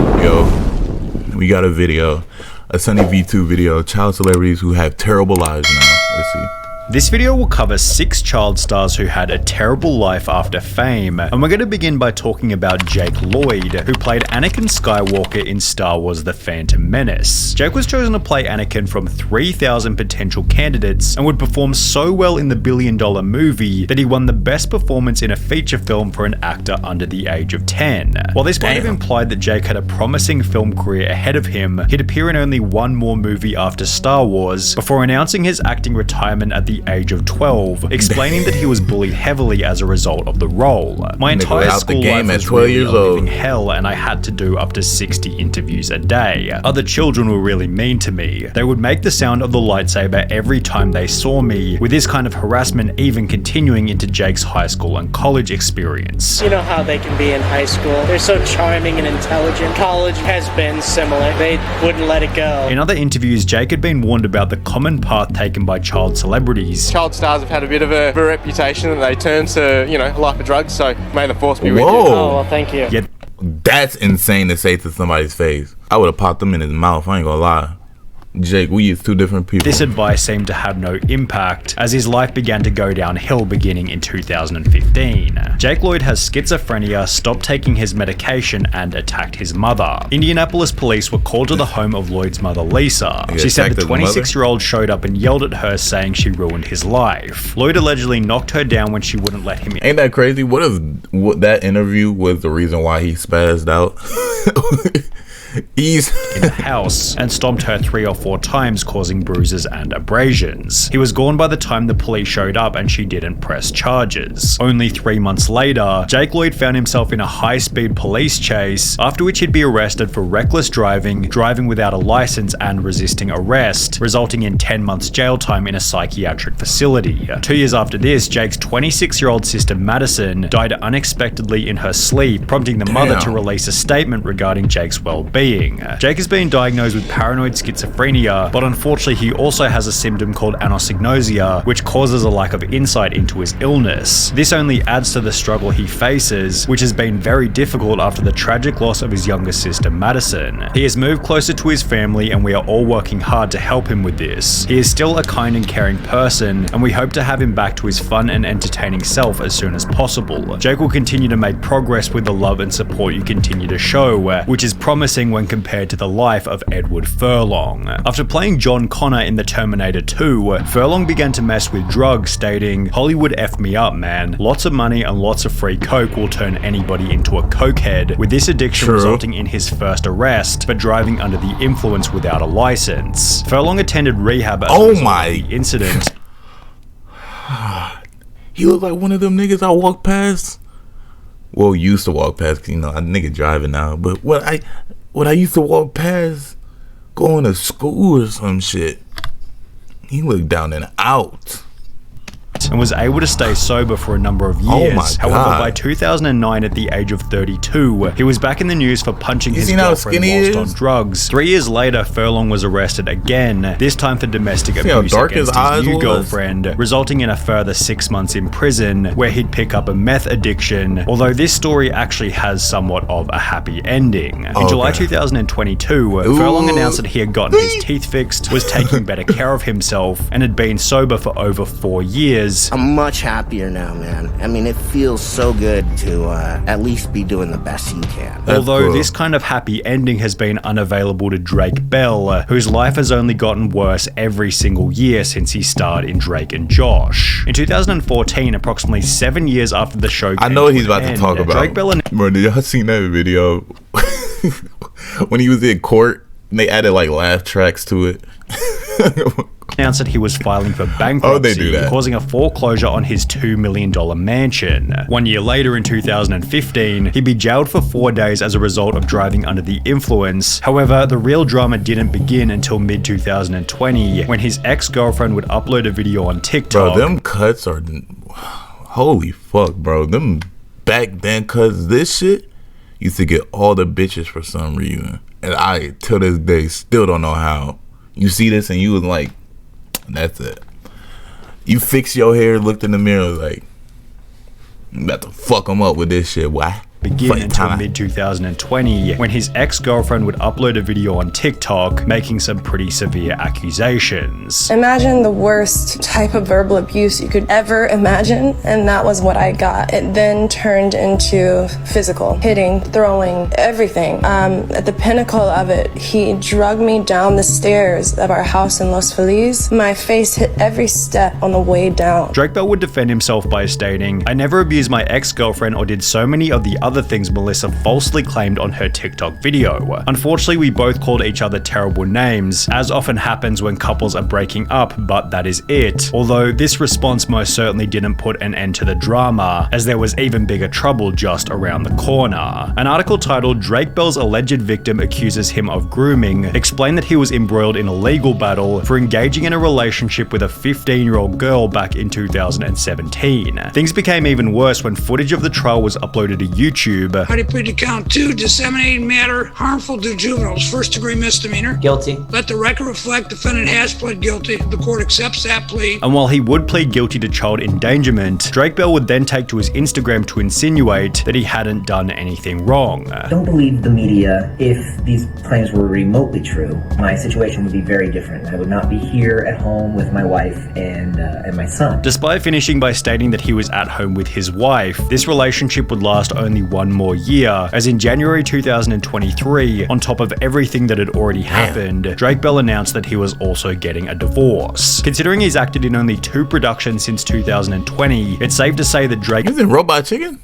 Yo, we got a video, a SunnyV2 video, child celebrities who have terrible lives now. Let's see. This video will cover 6 child stars who had a terrible life after fame, and we're going to begin by talking about Jake Lloyd, who played Anakin Skywalker in Star Wars: The Phantom Menace. Jake was chosen to play Anakin from 3,000 potential candidates and would perform so well in the billion-dollar movie that he won the best performance in a feature film for an actor under the age of 10. While this might have implied that Jake had a promising film career ahead of him, he'd appear in only one more movie after Star Wars, before announcing his acting retirement at the age of 12, explaining that he was bullied heavily as a result of the role. My entire school life was really a living hell, and I had to do up to 60 interviews a day. Other children were really mean to me. They would make the sound of the lightsaber every time they saw me, with this kind of harassment even continuing into Jake's high school and college experience. You know how they can be in high school. They're so charming and intelligent. College has been similar. They wouldn't let it go. In other interviews, Jake had been warned about the common path taken by child celebrities. Child stars have had a bit of a reputation that they turn to, you know, a life of drugs, so may the force be with you. Oh, well, thank you. Yet That's insane to say to somebody's face. I would have popped them in his mouth, I ain't gonna lie. Jake, we is two different people. this advice seemed to have no impact, as his life began to go downhill beginning in 2015. Jake Lloyd has schizophrenia, stopped taking his medication, and attacked his mother. Indianapolis police were called to the home of Lloyd's mother, Lisa. She said the 26-year-old showed up and yelled at her, saying she ruined his life. Lloyd allegedly knocked her down when she wouldn't let him in. Ain't that crazy? What if that interview was the reason why he spazzed out? In the house and stomped her 3 or 4 times, causing bruises and abrasions. He was gone by the time the police showed up, and she didn't press charges. Only 3 months later, Jake Lloyd found himself in a high-speed police chase, after which he'd be arrested for reckless driving, driving without a license, and resisting arrest, resulting in 10 months jail time in a psychiatric facility. 2 years after this, Jake's 26-year-old sister Madison died unexpectedly in her sleep, prompting the mother to release a statement regarding Jake's well-being. Jake has been diagnosed with paranoid schizophrenia, but unfortunately he also has a symptom called anosognosia, which causes a lack of insight into his illness. This only adds to the struggle he faces, which has been very difficult after the tragic loss of his younger sister Madison. He has moved closer to his family, and we are all working hard to help him with this. He is still a kind and caring person, and we hope to have him back to his fun and entertaining self as soon as possible. Jake will continue to make progress with the love and support you continue to show, which is promising when compared to the life of Edward Furlong. After playing John Connor in The Terminator 2, Furlong began to mess with drugs, stating, "Hollywood effed me up, man. Lots of money and lots of free coke will turn anybody into a cokehead," with this addiction resulting in his first arrest for driving under the influence without a license. Furlong attended rehab as a result of the incident. He looked like one of them niggas I walk past. Well, used to walk past, 'cause, you know, a nigga driving now. But what I used to walk past going to school or some shit. He looked down and out. And was able to stay sober for a number of years. However, by 2009, at the age of 32, he was back in the news for punching his girlfriend whilst on drugs. 3 years later, Furlong was arrested again, this time for domestic abuse against his new girlfriend, resulting in a further 6 months in prison, where he'd pick up a meth addiction, although this story actually has somewhat of a happy ending. In July 2022, Furlong announced that he had gotten his teeth fixed, was taking better care of himself, and had been sober for over 4 years. I'm much happier now, man. I mean, it feels so good to at least be doing the best you can. Although this kind of happy ending has been unavailable to Drake Bell, whose life has only gotten worse every single year since he starred in Drake and Josh. In 2014, approximately 7 years after the show came he's about to talk about Drake Bell. Bro, did y'all seen that video when he was in court and they added like laugh tracks to it? Announced that he was filing for bankruptcy, causing a foreclosure on his $2 million mansion. 1 year later, in 2015, he'd be jailed for 4 days as a result of driving under the influence. However, the real drama didn't begin until mid-2020, when his ex-girlfriend would upload a video on TikTok. Bro, them cuts are... Holy fuck, bro. Them back then cuts, this shit used to get all the bitches for some reason. And I, till this day, still don't know how. You see this and you was like, that's it. You fix your hair, looked in the mirror like, I'm about to fuck him up with this shit. Why? begin until mid-2020, when his ex-girlfriend would upload a video on TikTok making some pretty severe accusations. Imagine the worst type of verbal abuse you could ever imagine, and that was what I got. It then turned into physical, hitting, throwing, everything. At the pinnacle of it, he dragged me down the stairs of our house in Los Feliz. My face hit every step on the way down. Drake Bell would defend himself by stating, "I never abused my ex-girlfriend or did so many of the other things Melissa falsely claimed on her TikTok video. Unfortunately, we both called each other terrible names, as often happens when couples are breaking up, but that is it." Although this response most certainly didn't put an end to the drama, as there was even bigger trouble just around the corner. An article titled "Drake Bell's Alleged Victim Accuses Him of Grooming" explained that he was embroiled in a legal battle for engaging in a relationship with a 15-year-old girl back in 2017. Things became even worse when footage of the trial was uploaded to YouTube. How do you plead to count 2, disseminating matter harmful to juveniles, first-degree misdemeanor? Guilty. Let the record reflect defendant has pled guilty. The court accepts that plea. And while he would plead guilty to child endangerment, Drake Bell would then take to his Instagram to insinuate that he hadn't done anything wrong. Don't believe the media. If these claims were remotely true, my situation would be very different. I would not be here at home with my wife and my son. Despite finishing by stating that he was at home with his wife, this relationship would last only one more year, as in January 2023, on top of everything that had already happened, Drake Bell announced that he was also getting a divorce. Considering he's acted in only 2 productions since 2020, it's safe to say that Drake He's in Robot Chicken?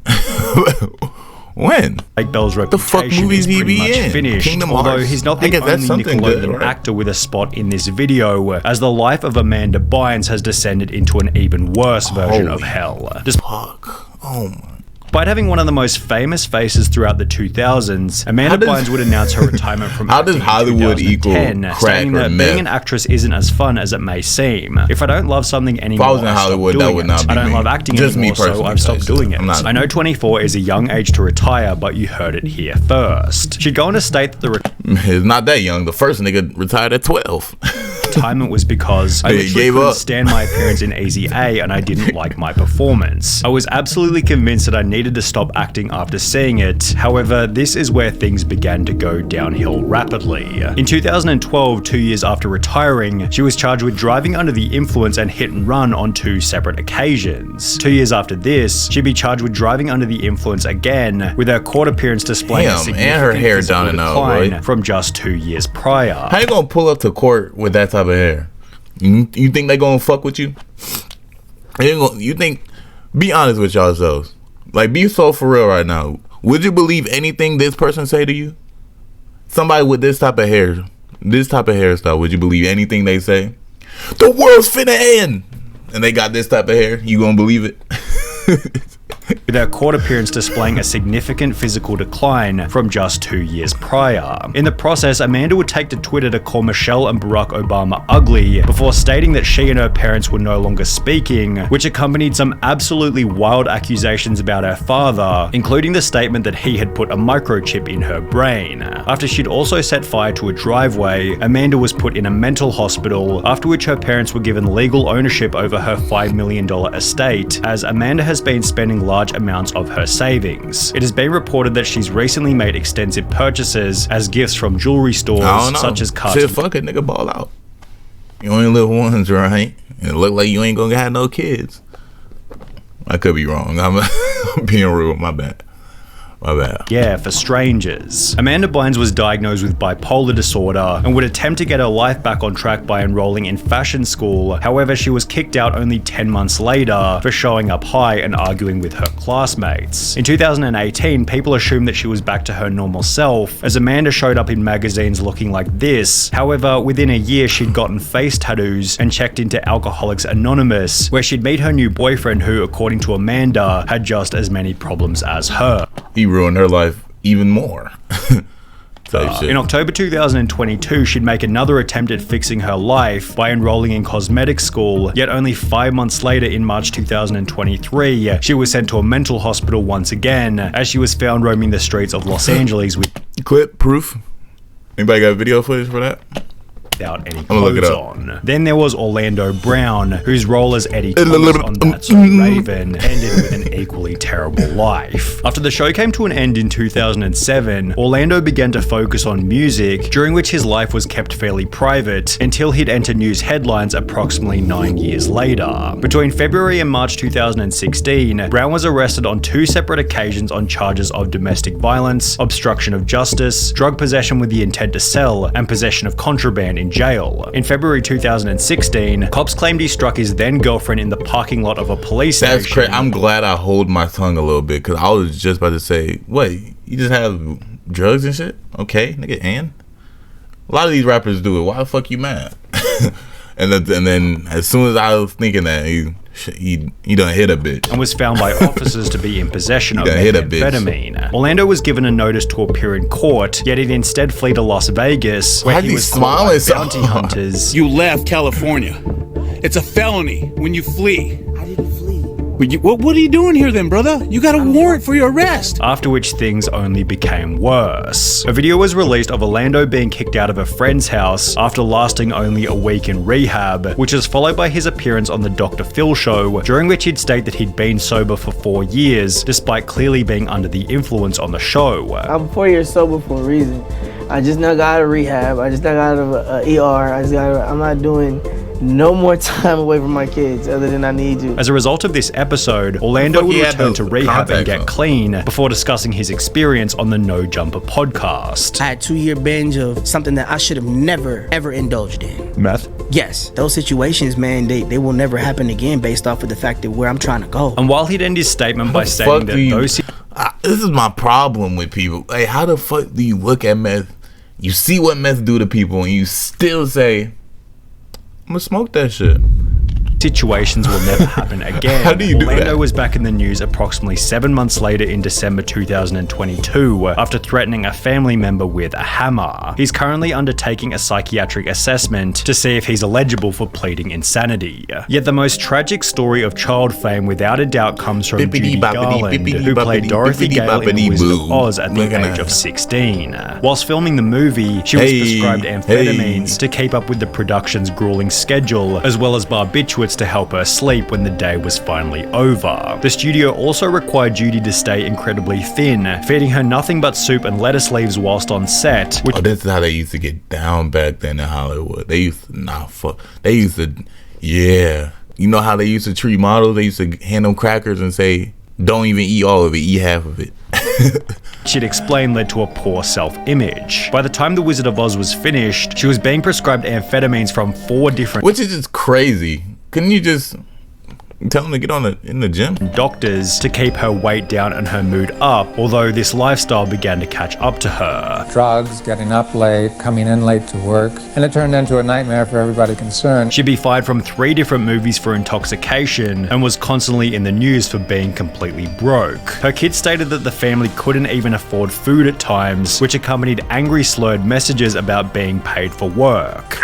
When? Drake Bell's reputation is pretty much finished, although he's not the only Nickelodeon actor with a spot in this video, as the life of Amanda Bynes has descended into an even worse version of hell. Fuck. Oh my. Despite having one of the most famous faces throughout the 2000s, Amanda Bynes would announce her retirement from acting in Hollywood 2010, equal stating crack that or being meth? an actress isn't as fun as it may seem. If I don't love something anymore, If I was in I stop Hollywood, that doing would it. not be I don't me. love acting Just me anymore, so personally, I've stopped doing it. I'm not- I know 24 is a young age to retire, but you heard it here first. She'd go on to state that the It's not that young. The first nigga retired at 12. retirement was because I They literally gave couldn't up. stand my appearance in Easy A and I didn't like my performance. I was absolutely convinced that I needed to stop acting after seeing it. However, this is where things began to go downhill rapidly. In 2012, 2 years after retiring, she was charged with driving under the influence and hit and run on 2 separate occasions. 2 years after this, she'd be charged with driving under the influence again, with her court appearance displaying a significant and her hair physical down and out, decline right? from just 2 years prior. How you gonna pull up to court with that type of hair? You think they gonna fuck with you? You think? Be honest with yourselves. Like, be so for real right now. Would you believe anything this person say to you? Somebody with this type of hair, this type of hairstyle, would you believe anything they say? The world's finna end, and they got this type of hair. You gonna believe it? With her court appearance displaying a significant physical decline from just 2 years prior. In the process, Amanda would take to Twitter to call Michelle and Barack Obama ugly, before stating that she and her parents were no longer speaking, which accompanied some absolutely wild accusations about her father, including the statement that he had put a microchip in her brain. After she'd also set fire to a driveway, Amanda was put in a mental hospital, after which her parents were given legal ownership over her $5 million estate, as Amanda has been spending large amounts of her savings. It has been reported that she's recently made extensive purchases as gifts from jewelry stores such as cars. Shit, fuck it, nigga, ball out. You only live once, right? And it look like you ain't gonna have no kids. I could be wrong. I'm being rude. My bad. My bad. Yeah, for strangers. Amanda Bynes was diagnosed with bipolar disorder and would attempt to get her life back on track by enrolling in fashion school. However, she was kicked out only 10 months later for showing up high and arguing with her classmates. In 2018, people assumed that she was back to her normal self, as Amanda showed up in magazines looking like this. However, within a year, she'd gotten face tattoos and checked into Alcoholics Anonymous, where she'd meet her new boyfriend who, according to Amanda, had just as many problems as her. He ruined her life even more. In October 2022, she'd make another attempt at fixing her life by enrolling in cosmetic school, yet only 5 months later in March 2023, she was sent to a mental hospital once again, as she was found roaming the streets of Los Angeles with clip proof. Anybody got video footage for that? without any gonna look it clothes up. on. Then there was Orlando Brown, whose role as Eddie Thomas on That's So Raven ended with an equally terrible life. After the show came to an end in 2007, Orlando began to focus on music, during which his life was kept fairly private until he'd enter news headlines approximately 9 years later. Between February and March 2016, Brown was arrested on 2 separate occasions on charges of domestic violence, obstruction of justice, drug possession with the intent to sell, and possession of contraband in jail. In February 2016, cops claimed he struck his then-girlfriend in the parking lot of a police station. That's crazy. I'm glad I hold my tongue a little bit, because I was just about to say, wait, you just have drugs and shit? Okay, nigga, and? A lot of these rappers do it. Why the fuck you mad? and then as soon as I was thinking that, he done hit a bitch. And was found by officers to be in possession of methamphetamine. Orlando was given a notice to appear in court, yet he'd instead flee to Las Vegas, where he was caught by bounty hunters. You left California. It's a felony when you flee. I didn't flee. What are you doing here then, brother? You got a warrant for your arrest. After which things only became worse. A video was released of Orlando being kicked out of a friend's house after lasting only a week in rehab, which was followed by his appearance on the Dr. Phil show, during which he'd state that he'd been sober for 4 years, despite clearly being under the influence on the show. I'm 4 years sober for a reason. I just now got out of rehab. I just now got out of ER. I'm not doing no more time away from my kids other than I need to. As a result of this episode, Orlando would return to rehab and get clean before discussing his experience on the No Jumper podcast. I had a 2-year binge of something that I should have never, ever indulged in. Meth? Yes. Those situations, man, they will never happen again based off of the fact that where I'm trying to go. And while he'd end his statement by stating that those... This is my problem with people. Like, how the fuck do you look at meth? You see what meth do to people and you still say, I'm gonna smoke that shit. Situations will never happen again. How do you do Orlando that? was back in the news approximately 7 months later in December 2022 after threatening a family member with a hammer. He's currently undertaking a psychiatric assessment to see if he's eligible for pleading insanity. Yet the most tragic story of child fame without a doubt comes from Judy Garland, who played Dorothy Gale in The Wizard of Oz at the age of 16. Whilst filming the movie, she was prescribed amphetamines to keep up with the production's grueling schedule, as well as barbiturates to help her sleep when the day was finally over. The studio also required Judy to stay incredibly thin, feeding her nothing but soup and lettuce leaves whilst on set. Oh, this is how they used to get down back then in Hollywood. They used to, you know how they used to treat models? They used to hand them crackers and say, don't even eat all of it, eat half of it. She'd explained led to a poor self-image. By the time The Wizard of Oz was finished, she was being prescribed amphetamines from 4 different... Which is just crazy. Couldn't you just tell them to get on in the gym? Doctors to keep her weight down and her mood up, although this lifestyle began to catch up to her. Drugs, getting up late, coming in late to work, and it turned into a nightmare for everybody concerned. She'd be fired from 3 different movies for intoxication and was constantly in the news for being completely broke. Her kids stated that the family couldn't even afford food at times, which accompanied angry slurred messages about being paid for work.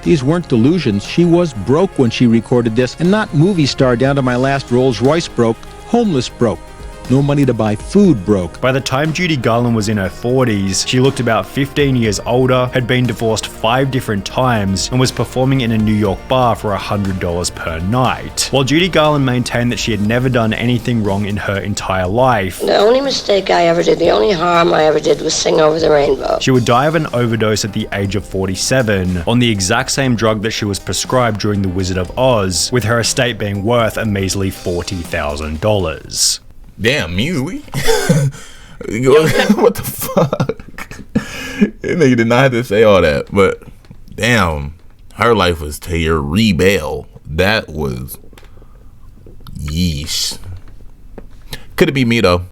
These weren't delusions. She was broke when she recorded this, and not movie star down to my last Rolls Royce broke, homeless broke. No money to buy food broke. By the time Judy Garland was in her 40s, she looked about 15 years older, had been divorced 5 different times, and was performing in a New York bar for $100 per night. While Judy Garland maintained that she had never done anything wrong in her entire life, the only mistake I ever did, the only harm I ever did was sing Over the Rainbow. She would die of an overdose at the age of 47 on the exact same drug that she was prescribed during The Wizard of Oz, with her estate being worth a measly $40,000. Damn, measly? What the fuck? That nigga did not have to say all that, but damn, her life was terrible. That was yeesh. Could it be me though?